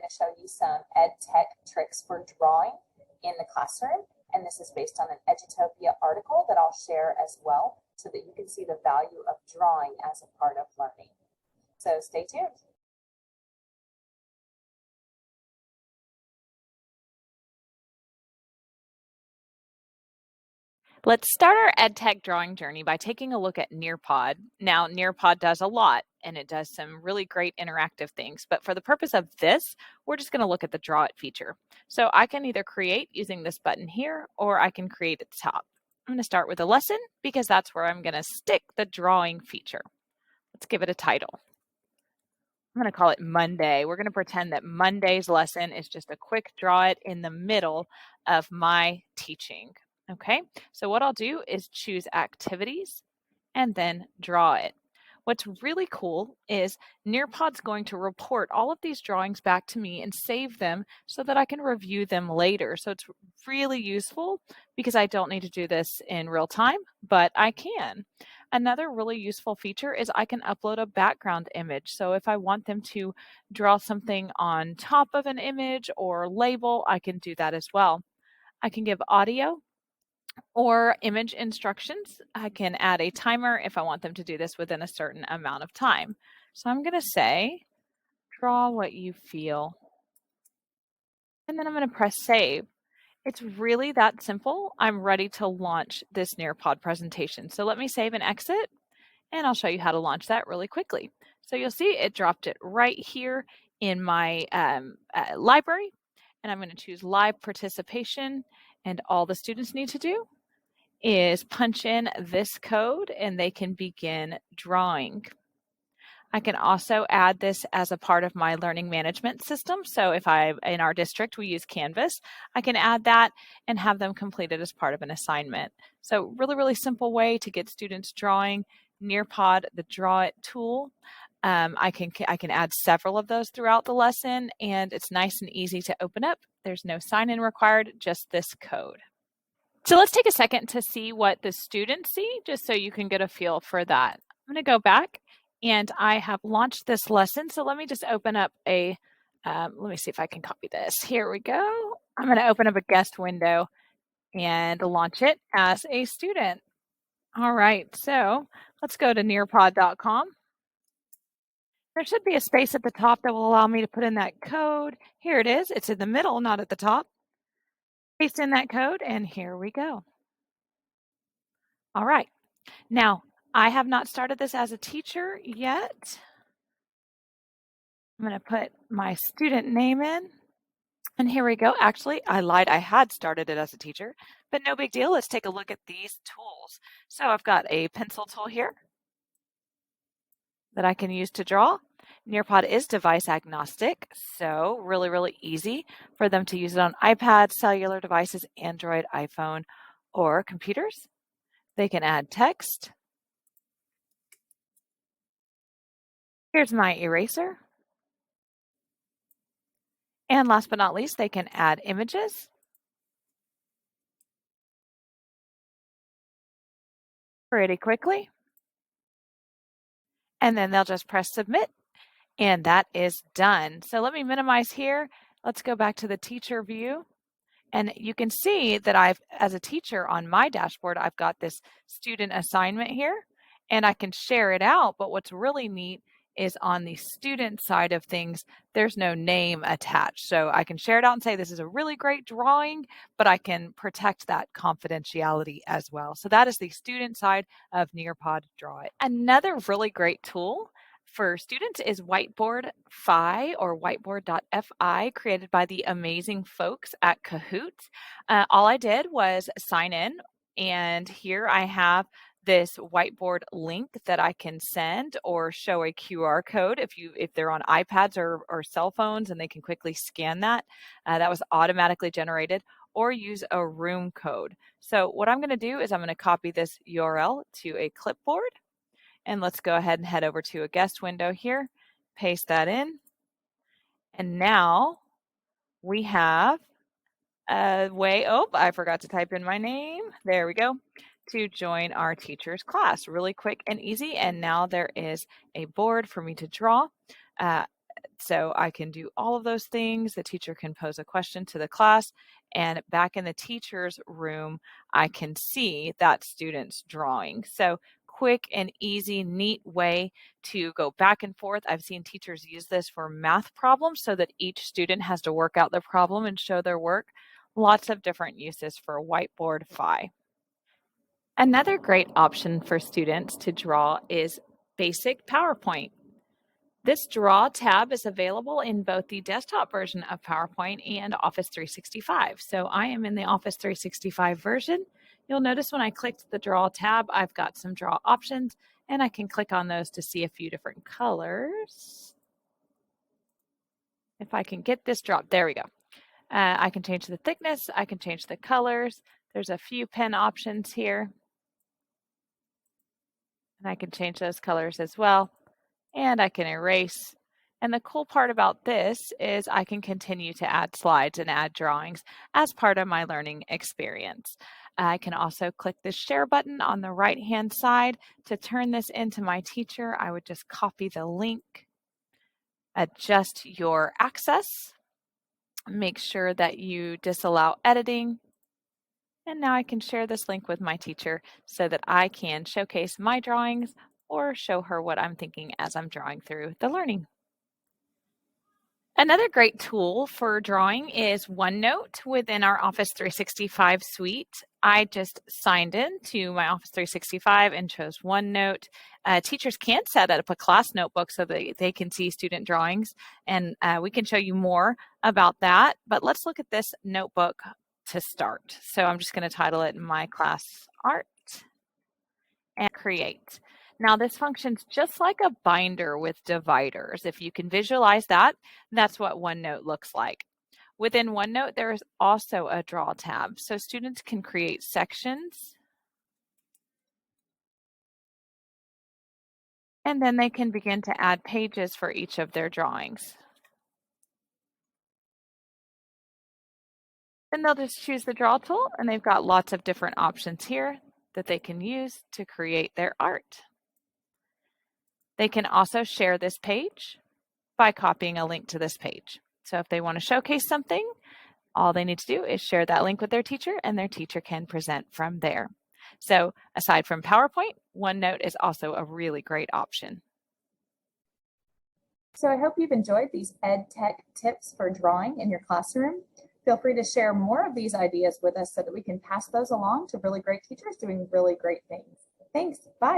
going to show you some EdTech tricks for drawing in the classroom. And this is based on an Edutopia article that I'll share as well so that you can see the value of drawing as a part of learning. So stay tuned. Let's start our EdTech drawing journey by taking a look at NEARPOD. Now, NEARPOD does a lot, and it does some really great interactive things. But for the purpose of this, we're just going to look at the DRAWIT feature. So I can either create using this button here, or I can create at the top. I'm going to start with a lesson because that's where I'm going to stick the drawing feature. Let's give it a title. I'm going to call it Monday. We're going to pretend that Monday's lesson is just a quick draw it in the middle of my teaching. Okay, so what I'll do is choose activities and then draw it. What's really cool is NEARPOD's going to report all of these drawings back to me and save them so that I can review them later. So it's really useful because I don't need to do this in real time, but I can. Another really useful feature is I can upload a background image. So if I want them to draw something on top of an image or label, I can do that as well. I can give audio or image instructions. I can add a timer if I want them to do this within a certain amount of time. So I'm going to say, draw what you feel. And then I'm going to press save. It's really that simple. I'm ready to launch this NEARPOD presentation. So let me save and exit, and I'll show you how to launch that really quickly. So you'll see it dropped it right here in my library, and I'm going to choose live participation, and all the students need to do is punch in this code and they can begin drawing. I can also add this as a part of my learning management system. So if in our district, we use Canvas, I can add that and have them complete it as part of an assignment. So really, really simple way to get students drawing. NEARPOD, the DRAWIT tool. I can add several of those throughout the lesson, and it's nice and easy to open up. There's no sign-in required, just this code. So let's take a second to see what the students see, just so you can get a feel for that. I'm going to go back, and I have launched this lesson. So let me just open up let me see if I can copy this. Here we go. I'm going to open up a guest window and launch it as a student. All right, so let's go to nearpod.com. There should be a space at the top that will allow me to put in that code. Here it is. It's in the middle, not at the top. Paste in that code, and here we go. All right. Now, I have not started this as a teacher yet. I'm going to put my student name in, and here we go. Actually, I lied. I had started it as a teacher, but no big deal. Let's take a look at these tools. So I've got a pencil tool here that I can use to draw. NEARPOD is device agnostic, so really, really easy for them to use it on iPads, cellular devices, Android, iPhone, or computers. They can add text. Here's my eraser. And last but not least, they can add images. Pretty quickly. And then they'll just press submit, and that is done. So let me minimize here. Let's go back to the teacher view. And you can see that as a teacher on my dashboard, I've got this student assignment here, and I can share it out. But what's really neat is on the student side of things, there's no name attached. So I can share it out and say, this is a really great drawing, but I can protect that confidentiality as well. So that is the student side of NEARPOD DRAWIT. Another really great tool for students is WHITEBOARD Fi or whiteboard.fi, created by the amazing folks at Kahoot. All I did was sign in, and here I have this whiteboard link that I can send or show a QR code if they're on iPads or cell phones and they can quickly scan that. That was automatically generated, or use a room code. So what I'm going to do is I'm going to copy this URL to a clipboard. And let's go ahead and head over to a guest window here, paste that in. And now we have a way, I forgot to type in my name. There we go, to join our teacher's class. Really quick and easy. And now there is a board for me to draw. So I can do all of those things. The teacher can pose a question to the class, and back in the teacher's room, I can see that student's drawing. So quick and easy, neat way to go back and forth. I've seen teachers use this for math problems so that each student has to work out the problem and show their work. Lots of different uses for Whiteboard Fi. Another great option for students to draw is basic PowerPoint. This Draw tab is available in both the desktop version of PowerPoint and Office 365. So I am in the Office 365 version. You'll notice when I clicked the Draw tab, I've got some draw options, and I can click on those to see a few different colors. If I can get this drop, there we go. I can change the thickness, I can change the colors. There's a few pen options here. And I can change those colors as well. And I can erase. And the cool part about this is I can continue to add slides and add drawings as part of my learning experience. I can also click the share button on the right-hand side to turn this into my teacher. I would just copy the link, adjust your access, make sure that you disallow editing. And now I can share this link with my teacher so that I can showcase my drawings or show her what I'm thinking as I'm drawing through the learning. Another great tool for drawing is OneNote within our Office 365 suite. I just signed in to my Office 365 and chose OneNote. Teachers can set up a class notebook so that they can see student drawings, and we can show you more about that. But let's look at this notebook to start. So I'm just going to title it My Class Art and create. Now this functions just like a binder with dividers. If you can visualize that, that's what OneNote looks like. Within OneNote, there is also a Draw tab, so students can create sections, and then they can begin to add pages for each of their drawings. Then they'll just choose the Draw tool, and they've got lots of different options here that they can use to create their art. They can also share this page by copying a link to this page. So if they want to showcase something, all they need to do is share that link with their teacher, and their teacher can present from there. So aside from PowerPoint, OneNote is also a really great option. So I hope you've enjoyed these EdTech tips for drawing in your classroom. Feel free to share more of these ideas with us so that we can pass those along to really great teachers doing really great things. Thanks. Bye.